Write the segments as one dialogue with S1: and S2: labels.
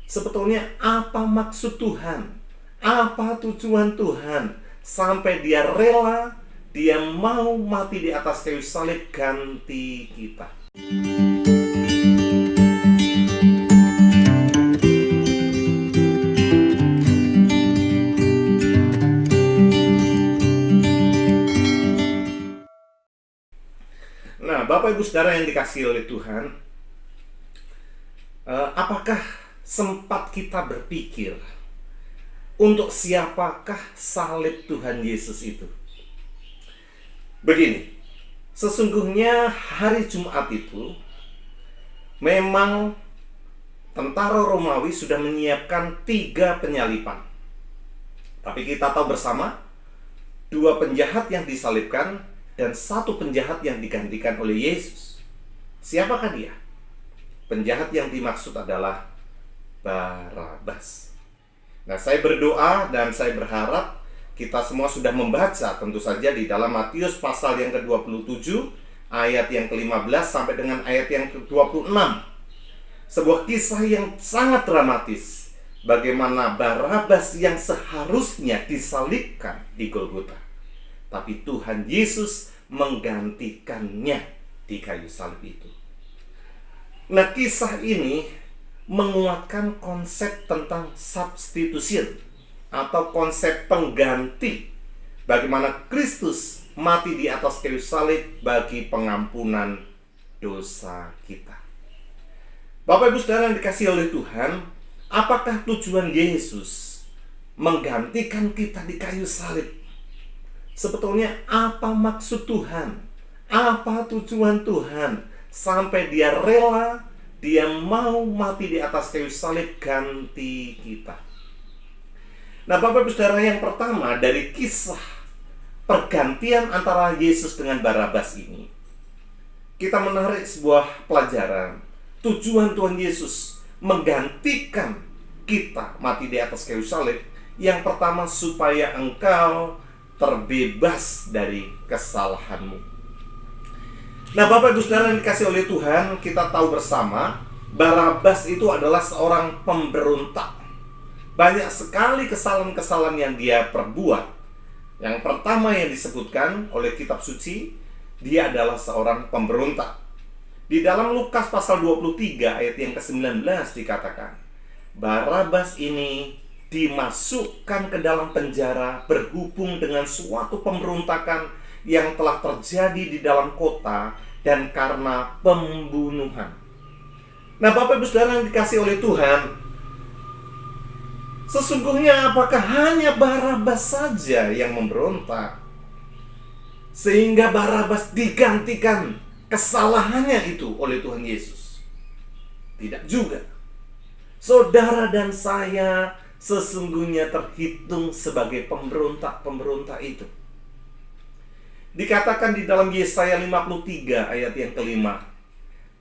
S1: Sebetulnya apa maksud Tuhan? Apa tujuan Tuhan sampai dia rela, dia mau mati di atas kayu salib ganti kita? Nah, Bapak Ibu Saudara yang dikasihi oleh Tuhan, apakah sempat kita berpikir untuk siapakah salib Tuhan Yesus itu? Begini, sesungguhnya hari Jumat itu memang tentara Romawi sudah menyiapkan 3 penyalipan. Tapi kita tahu bersama, 2 penjahat yang disalibkan dan 1 penjahat yang digantikan oleh Yesus. Siapakah dia? Penjahat yang dimaksud adalah Barabas. Nah, saya berdoa dan saya berharap kita semua sudah membaca tentu saja di dalam Matius pasal yang ke-27 ayat yang ke-15 sampai dengan ayat yang ke-26. Sebuah kisah yang sangat dramatis, bagaimana Barabas yang seharusnya disalibkan di Golgota, tapi Tuhan Yesus menggantikannya di kayu salib itu. Nah, kisah ini menguatkan konsep tentang substitution atau konsep pengganti, bagaimana Kristus mati di atas kayu salib bagi pengampunan dosa kita. Bapak Ibu Saudara yang dikasihi oleh Tuhan, apakah tujuan Yesus menggantikan kita di kayu salib? Sebetulnya apa maksud Tuhan? Apa tujuan Tuhan sampai dia rela, dia mau mati di atas kayu salib ganti kita? Nah, Bapak Ibu Saudara, yang pertama dari kisah pergantian antara Yesus dengan Barabas ini, kita menarik sebuah pelajaran. Tujuan Tuhan Yesus menggantikan kita mati di atas kayu salib, yang pertama supaya engkau terbebas dari kesalahanmu. Nah, Bapak Ibu Saudara yang dikasihi oleh Tuhan, kita tahu bersama Barabas itu adalah seorang pemberontak. Banyak sekali kesalahan-kesalahan yang dia perbuat. Yang pertama yang disebutkan oleh kitab suci, dia adalah seorang pemberontak. Di dalam Lukas pasal 23 ayat yang ke-19 dikatakan, Barabas ini dimasukkan ke dalam penjara berhubung dengan suatu pemberontakan yang telah terjadi di dalam kota dan karena pembunuhan. Nah, Bapak Ibu Saudara yang dikasihi oleh Tuhan, sesungguhnya apakah hanya Barabas saja yang memberontak sehingga Barabas digantikan kesalahannya itu oleh Tuhan Yesus? Tidak juga. Saudara dan saya sesungguhnya terhitung sebagai pemberontak-pemberontak itu. Dikatakan di dalam Yesaya 53 ayat yang ke-5,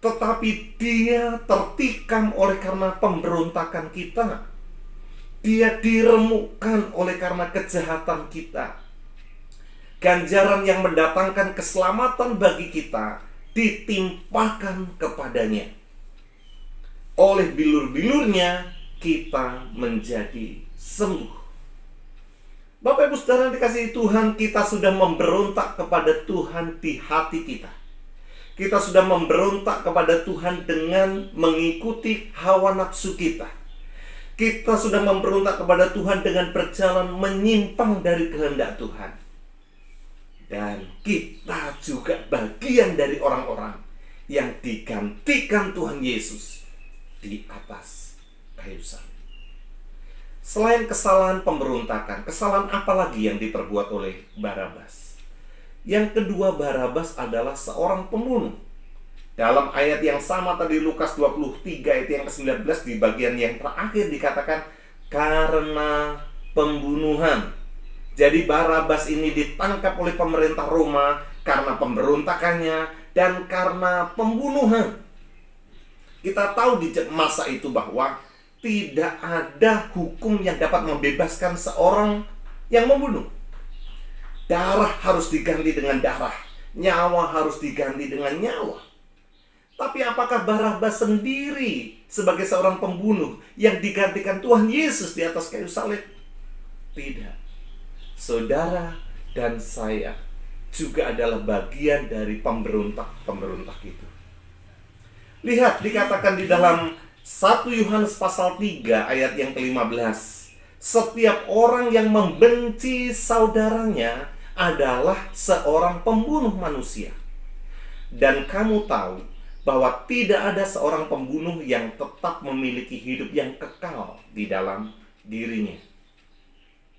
S1: tetapi dia tertikam oleh karena pemberontakan kita, dia diremukkan oleh karena kejahatan kita. Ganjaran yang mendatangkan keselamatan bagi kita ditimpakan kepadanya. Oleh bilur-bilurnya kita menjadi sembuh. Bapak Ibu Saudara yang dikasihi Tuhan, kita sudah memberontak kepada Tuhan di hati kita. Kita sudah memberontak kepada Tuhan dengan mengikuti hawa nafsu kita. Kita sudah memberontak kepada Tuhan dengan berjalan menyimpang dari kehendak Tuhan. Dan kita juga bagian dari orang-orang yang digantikan Tuhan Yesus di atas kayu salib. Selain kesalahan pemberontakan, kesalahan apa lagi yang diperbuat oleh Barabas? Yang kedua, Barabas adalah seorang pembunuh. Dalam ayat yang sama tadi, Lukas 23 ayat yang ke-19, di bagian yang terakhir dikatakan karena pembunuhan. Jadi Barabas ini ditangkap oleh pemerintah Roma karena pemberontakannya dan karena pembunuhan. Kita tahu di masa itu bahwa tidak ada hukum yang dapat membebaskan seorang yang membunuh. Darah harus diganti dengan darah, nyawa harus diganti dengan nyawa. Tapi apakah Barabas sendiri sebagai seorang pembunuh yang digantikan Tuhan Yesus di atas kayu salib? Tidak. Saudara dan saya juga adalah bagian dari pemberontak-pemberontak itu. Lihat, dikatakan di dalam 1 Yohanes pasal 3 ayat yang ke-15. Setiap orang yang membenci saudaranya adalah seorang pembunuh manusia. Dan kamu tahu bahwa tidak ada seorang pembunuh yang tetap memiliki hidup yang kekal di dalam dirinya.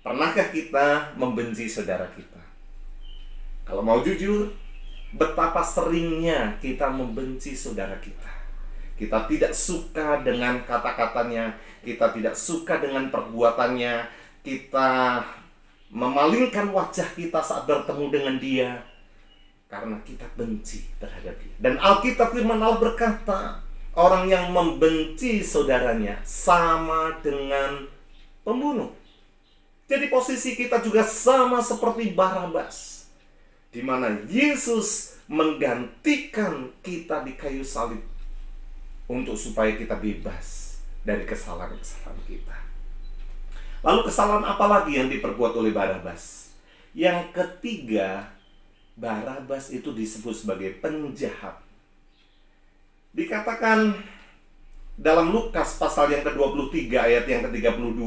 S1: Pernahkah kita membenci saudara kita? Kalau mau jujur, betapa seringnya kita membenci saudara kita. Kita tidak suka dengan kata-katanya, kita tidak suka dengan perbuatannya, kita memalingkan wajah kita saat bertemu dengan dia karena kita benci terhadap dia. Dan Alkitab firman Allah berkata, orang yang membenci saudaranya sama dengan pembunuh. Jadi posisi kita juga sama seperti Barabas, di mana Yesus menggantikan kita di kayu salib untuk supaya kita bebas dari kesalahan-kesalahan kita. Lalu kesalahan apa lagi yang diperbuat oleh Barabas? Yang ketiga, Barabas itu disebut sebagai penjahat. Dikatakan dalam Lukas pasal yang ke-23 ayat yang ke-32,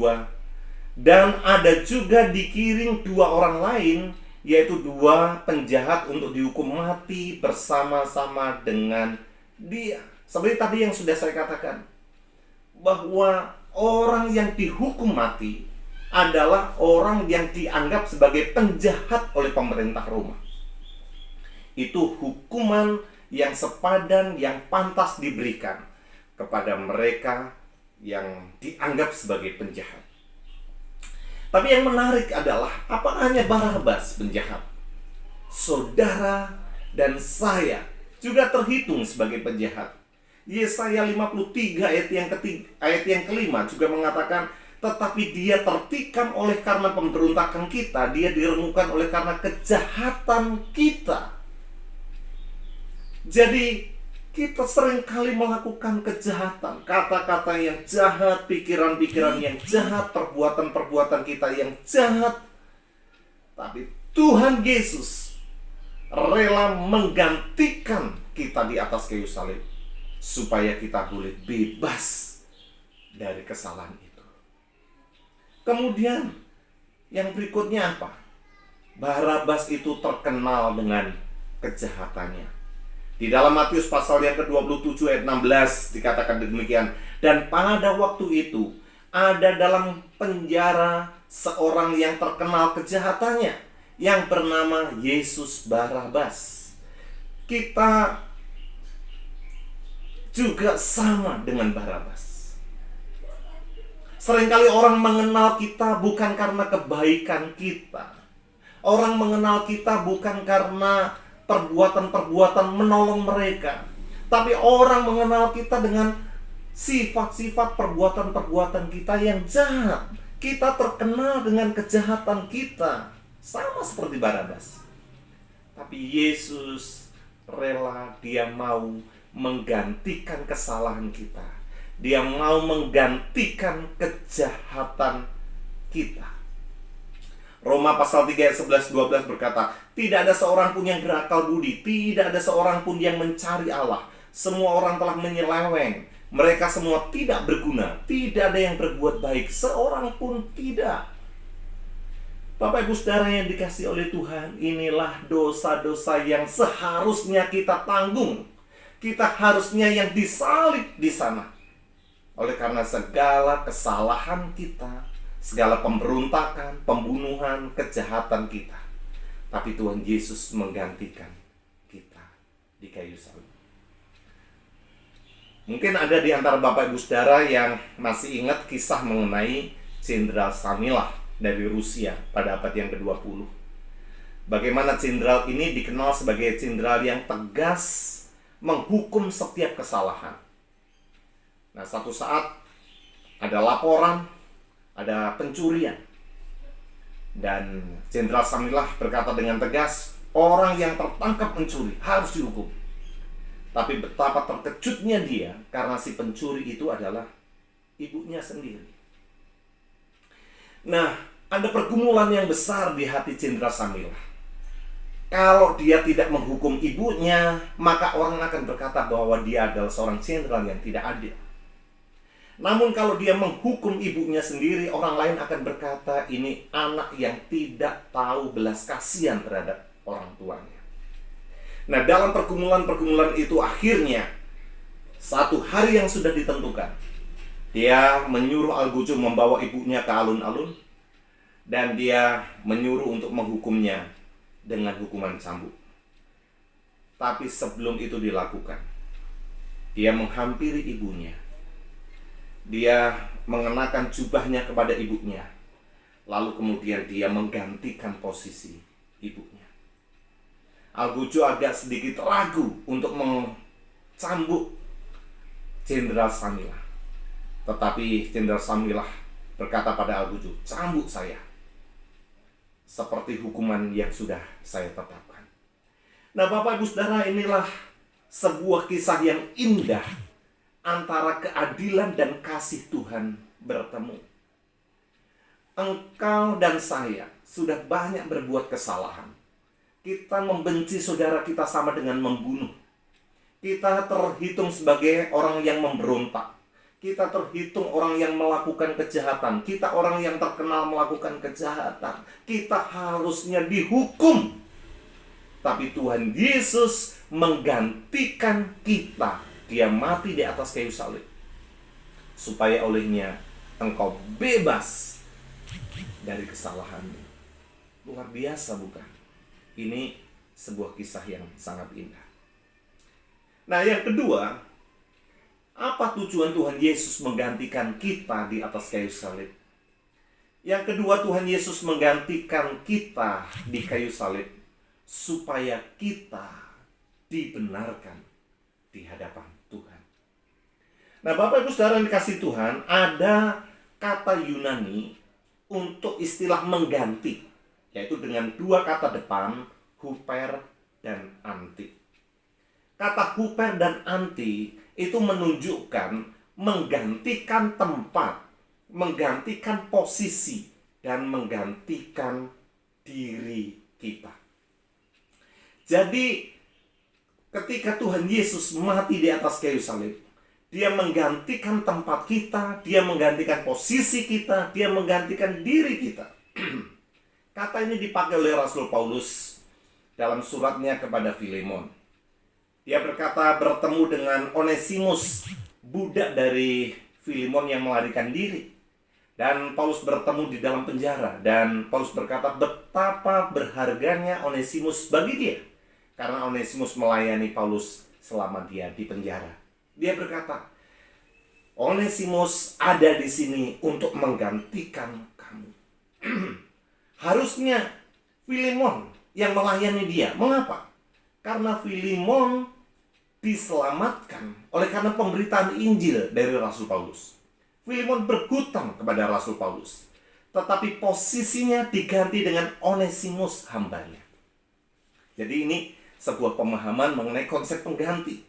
S1: dan ada juga dikirim 2 orang lain, yaitu 2 penjahat untuk dihukum mati bersama-sama dengan dia. Seperti tadi yang sudah saya katakan, bahwa orang yang dihukum mati adalah orang yang dianggap sebagai penjahat oleh pemerintah Roma. Itu hukuman yang sepadan, yang pantas diberikan kepada mereka yang dianggap sebagai penjahat. Tapi yang menarik adalah, apakah hanya Barabas penjahat? Saudara dan saya juga terhitung sebagai penjahat. Yesaya 53 ayat yang kelima juga mengatakan, tetapi dia tertikam oleh karena pemberontakan kita, dia diremukkan oleh karena kejahatan kita. Jadi kita seringkali melakukan kejahatan, kata-kata yang jahat, pikiran-pikiran yang jahat, perbuatan-perbuatan kita yang jahat. Tapi Tuhan Yesus rela menggantikan kita di atas kayu salib supaya kita boleh bebas dari kesalahan itu. Kemudian yang berikutnya apa? Barabas itu terkenal dengan kejahatannya. Di dalam Matius pasal yang ke-27 ayat 16 dikatakan demikian, dan pada waktu itu ada dalam penjara seorang yang terkenal kejahatannya, yang bernama Yesus Barabas. Kita juga sama dengan Barabas. Seringkali orang mengenal kita bukan karena kebaikan kita. Orang mengenal kita bukan karena perbuatan-perbuatan menolong mereka. Tapi orang mengenal kita dengan sifat-sifat perbuatan-perbuatan kita yang jahat. Kita terkenal dengan kejahatan kita, sama seperti Barabas. Tapi Yesus rela, dia mau menggantikan kesalahan kita. Dia mau menggantikan kejahatan kita. Roma pasal 3 ayat 11-12 berkata, tidak ada seorang pun yang berakal budi, tidak ada seorang pun yang mencari Allah. Semua orang telah menyeleweng, mereka semua tidak berguna, tidak ada yang berbuat baik, seorang pun tidak. Bapak Ibu Saudara yang dikasihi oleh Tuhan, inilah dosa-dosa yang seharusnya kita tanggung. Kita harusnya yang disalib di sana. Oleh karena segala kesalahan kita, segala pemberontakan, pembunuhan, kejahatan kita. Tapi Tuhan Yesus menggantikan kita di kayu salib. Mungkin ada di antara Bapak Ibu Saudara yang masih ingat kisah mengenai Jenderal Samilah dari Rusia pada abad yang ke-20. Bagaimana jenderal ini dikenal sebagai jenderal yang tegas menghukum setiap kesalahan. Nah, satu saat ada laporan, ada pencurian. Dan Jenderal Samilah berkata dengan tegas, orang yang tertangkap mencuri harus dihukum. Tapi betapa terkejutnya dia karena si pencuri itu adalah ibunya sendiri. Nah, ada pergumulan yang besar di hati Jenderal Samilah. Kalau dia tidak menghukum ibunya, maka orang akan berkata bahwa dia adalah seorang jenderal yang tidak adil. Namun kalau dia menghukum ibunya sendiri, orang lain akan berkata ini anak yang tidak tahu belas kasihan terhadap orang tuanya. Nah, dalam pergumulan-pergumulan itu akhirnya satu hari yang sudah ditentukan, dia menyuruh Al-Gucu membawa ibunya ke alun-alun, dan dia menyuruh untuk menghukumnya dengan hukuman cambuk. Tapi sebelum itu dilakukan, dia menghampiri ibunya. Dia mengenakan jubahnya kepada ibunya. Lalu kemudian dia menggantikan posisi ibunya. Al-Gucu agak sedikit ragu untuk mencambuk Jenderal Samilah. Tetapi Jenderal Samilah berkata pada Al-Gucu, "Cambuk saya seperti hukuman yang sudah saya tetapkan." Nah, Bapak Ibu Saudara, inilah sebuah kisah yang indah antara keadilan dan kasih Tuhan bertemu. Engkau dan saya sudah banyak berbuat kesalahan. Kita membenci saudara kita sama dengan membunuh. Kita terhitung sebagai orang yang memberontak. Kita terhitung orang yang melakukan kejahatan. Kita orang yang terkenal melakukan kejahatan. Kita harusnya dihukum. Tapi Tuhan Yesus menggantikan kita. Dia mati di atas kayu salib, supaya olehnya engkau bebas dari kesalahanmu. Luar biasa, bukan? Ini sebuah kisah yang sangat indah. Nah, yang kedua, apa tujuan Tuhan Yesus menggantikan kita di atas kayu salib? Yang kedua, Tuhan Yesus menggantikan kita di kayu salib supaya kita dibenarkan di hadapan Tuhan. Nah, Bapak Ibu Saudara yang dikasihi Tuhan, ada kata Yunani untuk istilah mengganti, yaitu dengan dua kata depan, huper dan anti. Kata huper dan anti itu menunjukkan menggantikan tempat, menggantikan posisi, dan menggantikan diri kita. Jadi, ketika Tuhan Yesus mati di atas kayu salib, Dia menggantikan tempat kita, Dia menggantikan posisi kita, Dia menggantikan diri kita. Kata ini dipakai oleh Rasul Paulus dalam suratnya kepada Filemon. Dia berkata bertemu dengan Onesimus, budak dari Filemon yang melarikan diri. Dan Paulus bertemu di dalam penjara. Dan Paulus berkata betapa berharganya Onesimus bagi dia, karena Onesimus melayani Paulus selama dia di penjara. Dia berkata, Onesimus ada di sini untuk menggantikan kamu. Harusnya Filemon yang melayani dia. Mengapa? Karena Filemon diselamatkan oleh karena pemberitaan Injil dari Rasul Paulus. Filemon berhutang kepada Rasul Paulus, tetapi posisinya diganti dengan Onesimus hambanya. Jadi ini sebuah pemahaman mengenai konsep pengganti.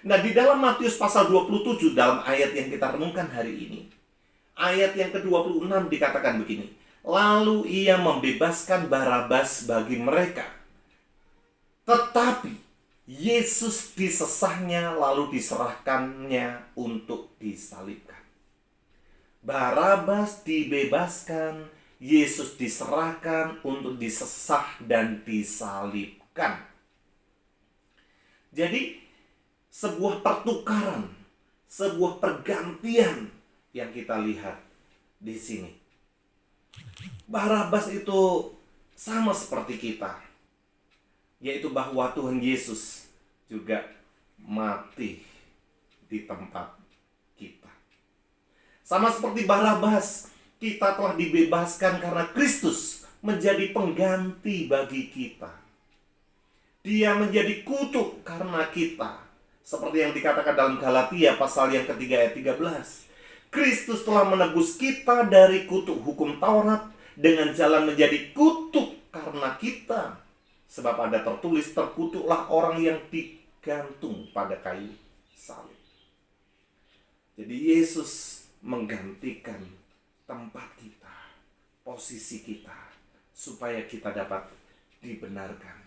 S1: Nah, di dalam Matius pasal 27, dalam ayat yang kita renungkan hari ini, ayat yang ke-26 dikatakan begini, lalu ia membebaskan Barabas bagi mereka, tetapi Yesus disesahnya lalu diserahkannya untuk disalibkan. Barabas dibebaskan, Yesus diserahkan untuk disesah dan disalibkan. Jadi sebuah pertukaran, sebuah pergantian yang kita lihat di sini. Barabas itu sama seperti kita, yaitu bahwa Tuhan Yesus juga mati di tempat kita. Sama seperti Barabas, kita telah dibebaskan karena Kristus menjadi pengganti bagi kita. Dia menjadi kutuk karena kita. Seperti yang dikatakan dalam Galatia pasal yang ketiga ayat 13. Kristus telah menebus kita dari kutuk hukum Taurat dengan jalan menjadi kutuk karena kita. Sebab ada tertulis, terkutuklah orang yang gantung pada kayu salib. Jadi Yesus menggantikan tempat kita, posisi kita, supaya kita dapat dibenarkan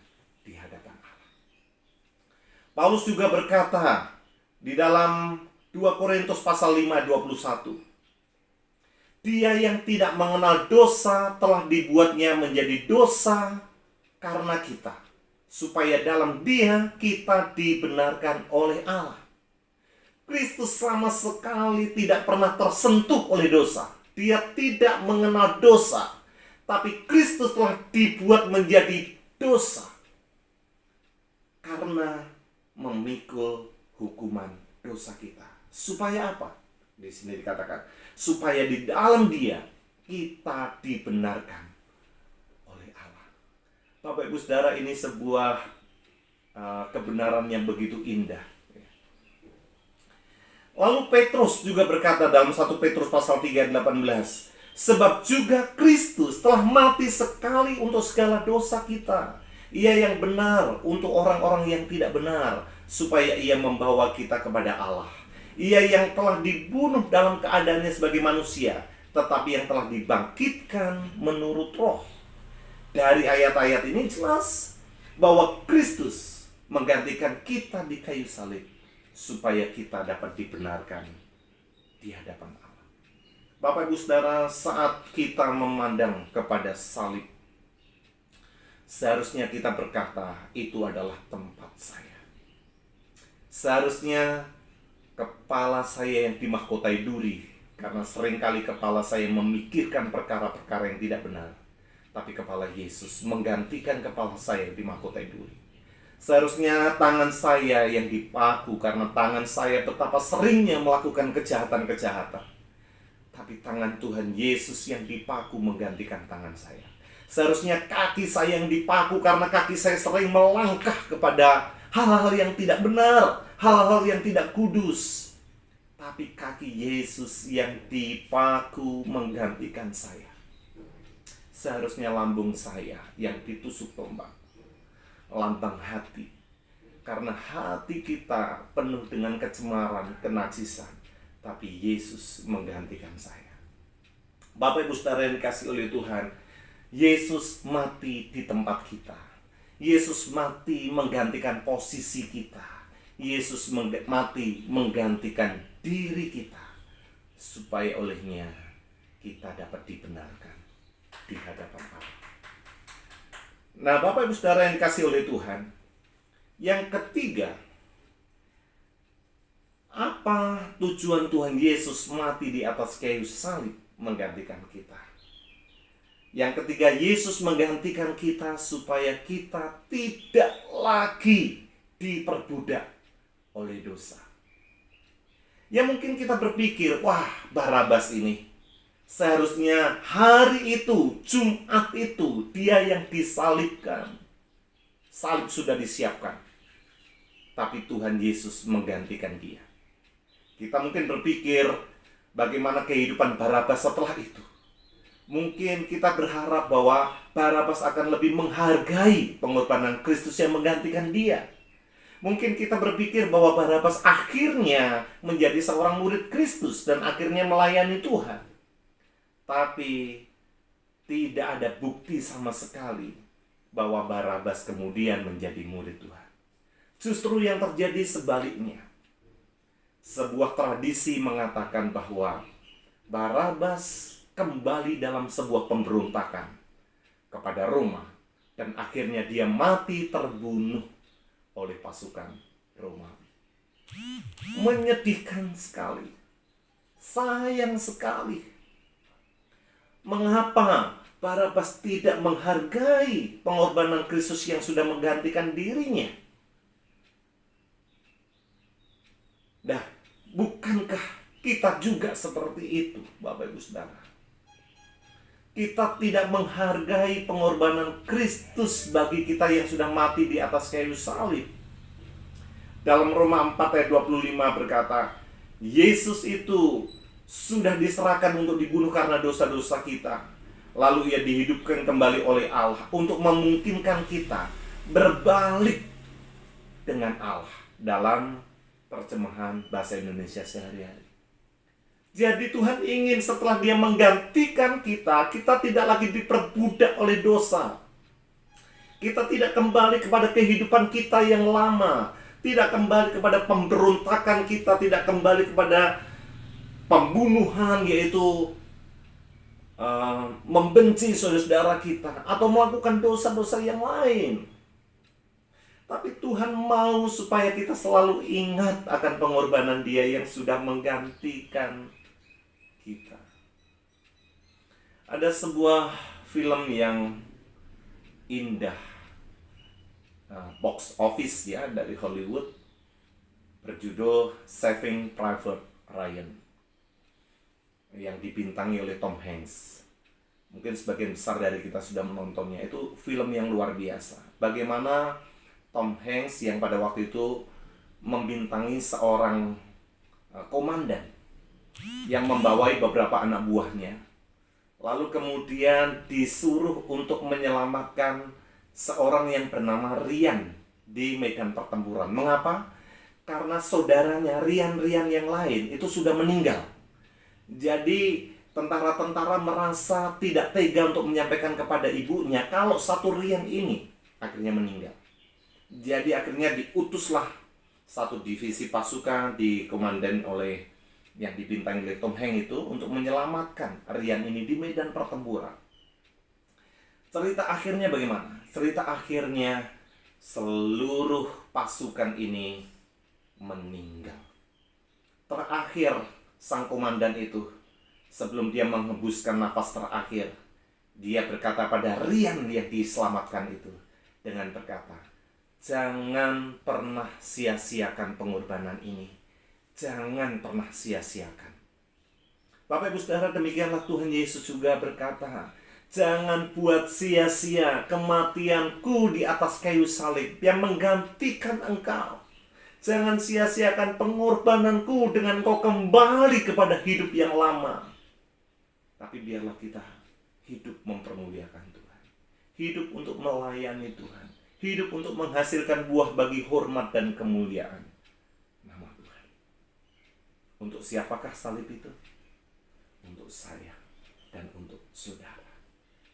S1: di hadapan Allah. Paulus juga berkata di dalam 2 Korintus pasal 5:21, dia yang tidak mengenal dosa telah dibuatnya menjadi dosa karena kita, supaya dalam dia kita dibenarkan oleh Allah. Kristus sama sekali tidak pernah tersentuh oleh dosa. Dia tidak mengenal dosa. Tapi Kristus telah dibuat menjadi dosa karena memikul hukuman dosa kita. Supaya apa? Di sini dikatakan, supaya di dalam dia kita dibenarkan oleh Allah. Bapak Ibu Saudara, ini sebuah kebenaran yang begitu indah. Lalu Petrus juga berkata dalam 1 Petrus pasal 3:18, sebab juga Kristus telah mati sekali untuk segala dosa kita. Ia yang benar untuk orang-orang yang tidak benar, supaya ia membawa kita kepada Allah. Ia yang telah dibunuh dalam keadaannya sebagai manusia, tetapi yang telah dibangkitkan menurut roh. Dari ayat-ayat ini jelas bahwa Kristus menggantikan kita di kayu salib, supaya kita dapat dibenarkan di hadapan Allah. Bapak Ibu Saudara, saat kita memandang kepada salib, seharusnya kita berkata, itu adalah tempat saya. Seharusnya kepala saya yang dimahkotai duri, karena seringkali kepala saya memikirkan perkara-perkara yang tidak benar. Tapi kepala Yesus menggantikan kepala saya yang dimahkotai duri. Seharusnya tangan saya yang dipaku, karena tangan saya betapa seringnya melakukan kejahatan-kejahatan. Tapi tangan Tuhan Yesus yang dipaku menggantikan tangan saya. Seharusnya kaki saya yang dipaku, karena kaki saya sering melangkah kepada hal-hal yang tidak benar, hal-hal yang tidak kudus. Tapi kaki Yesus yang dipaku menggantikan saya. Seharusnya lambung saya yang ditusuk tombak, lantang hati, karena hati kita penuh dengan kecemaran, kenajisan, tapi Yesus menggantikan saya. Bapak Ibu Saudara yang dikasihi oleh Tuhan, Yesus mati di tempat kita. Yesus mati menggantikan posisi kita. Yesus mati menggantikan diri kita, supaya olehnya kita dapat dibenarkan di hadapan Allah. Nah, Bapak Ibu Saudara yang dikasihi oleh Tuhan, yang ketiga, apa tujuan Tuhan Yesus mati di atas kayu salib menggantikan kita? Yang ketiga, Yesus menggantikan kita supaya kita tidak lagi diperbudak oleh dosa. Ya mungkin kita berpikir, wah, Barabas ini seharusnya hari itu, Jumat itu, dia yang disalibkan. Salib sudah disiapkan. Tapi Tuhan Yesus menggantikan dia. Kita mungkin berpikir, bagaimana kehidupan Barabas setelah itu? Mungkin kita berharap bahwa Barabas akan lebih menghargai pengorbanan Kristus yang menggantikan dia. Mungkin kita berpikir bahwa Barabas akhirnya menjadi seorang murid Kristus dan akhirnya melayani Tuhan. Tapi tidak ada bukti sama sekali bahwa Barabas kemudian menjadi murid Tuhan. Justru yang terjadi sebaliknya. Sebuah tradisi mengatakan bahwa Barabas kembali dalam sebuah pemberontakan kepada Roma, dan akhirnya dia mati terbunuh oleh pasukan Romawi. Menyedihkan sekali. Sayang sekali. Mengapa Barabas tidak menghargai pengorbanan Kristus yang sudah menggantikan dirinya? Nah, bukankah kita juga seperti itu, Bapak Ibu Saudara? Kita tidak menghargai pengorbanan Kristus bagi kita yang sudah mati di atas kayu salib. Dalam Roma 4 ayat 25 berkata, Yesus itu sudah diserahkan untuk dibunuh karena dosa-dosa kita. Lalu ia dihidupkan kembali oleh Allah untuk memungkinkan kita berbalik dengan Allah. dalam terjemahan bahasa Indonesia sehari-hari. Jadi Tuhan ingin setelah Dia menggantikan kita, kita tidak lagi diperbudak oleh dosa. Kita tidak kembali kepada kehidupan kita yang lama, tidak kembali kepada pemberontakan kita, tidak kembali kepada pembunuhan, yaitu membenci saudara-saudara kita atau melakukan dosa-dosa yang lain. Tapi Tuhan mau supaya kita selalu ingat akan pengorbanan Dia yang sudah menggantikan kita. Ada sebuah film yang indah, box office ya, dari Hollywood, berjudul Saving Private Ryan, yang dibintangi oleh Tom Hanks. Mungkin sebagian besar dari kita sudah menontonnya. Itu film yang luar biasa. Bagaimana Tom Hanks yang pada waktu itu membintangi seorang komandan yang membawai beberapa anak buahnya, lalu kemudian disuruh untuk menyelamatkan seorang yang bernama Ryan di medan pertempuran. Mengapa? Karena saudaranya Ryan yang lain itu sudah meninggal. Jadi tentara-tentara merasa tidak tega untuk menyampaikan kepada ibunya kalau satu Ryan ini akhirnya meninggal. Jadi akhirnya diutuslah satu divisi pasukan dikomandan oleh yang dibintangi oleh Tom Hanks itu untuk menyelamatkan Ryan ini di medan pertempuran. Cerita akhirnya bagaimana? Cerita akhirnya seluruh pasukan ini meninggal. Terakhir sang komandan itu, sebelum dia menghembuskan nafas terakhir, dia berkata pada Ryan yang diselamatkan itu dengan berkata, "Jangan pernah sia-siakan pengorbanan ini. Jangan pernah sia-siakan." Bapak Ibu Saudara, demikianlah Tuhan Yesus juga berkata, "Jangan buat sia-sia kematianku di atas kayu salib yang menggantikan engkau. Jangan sia-siakan pengorbananku dengan kau kembali kepada hidup yang lama. Tapi biarlah kita hidup mempermuliakan Tuhan. Hidup untuk melayani Tuhan. Hidup untuk menghasilkan buah bagi hormat dan kemuliaan nama Tuhan." Untuk siapakah salib itu? Untuk saya dan untuk saudara.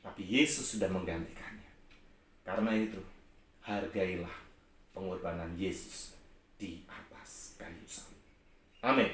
S1: Tapi Yesus sudah menggantikannya. Karena itu, hargailah pengorbanan Yesus di atas kayu salib. Amin.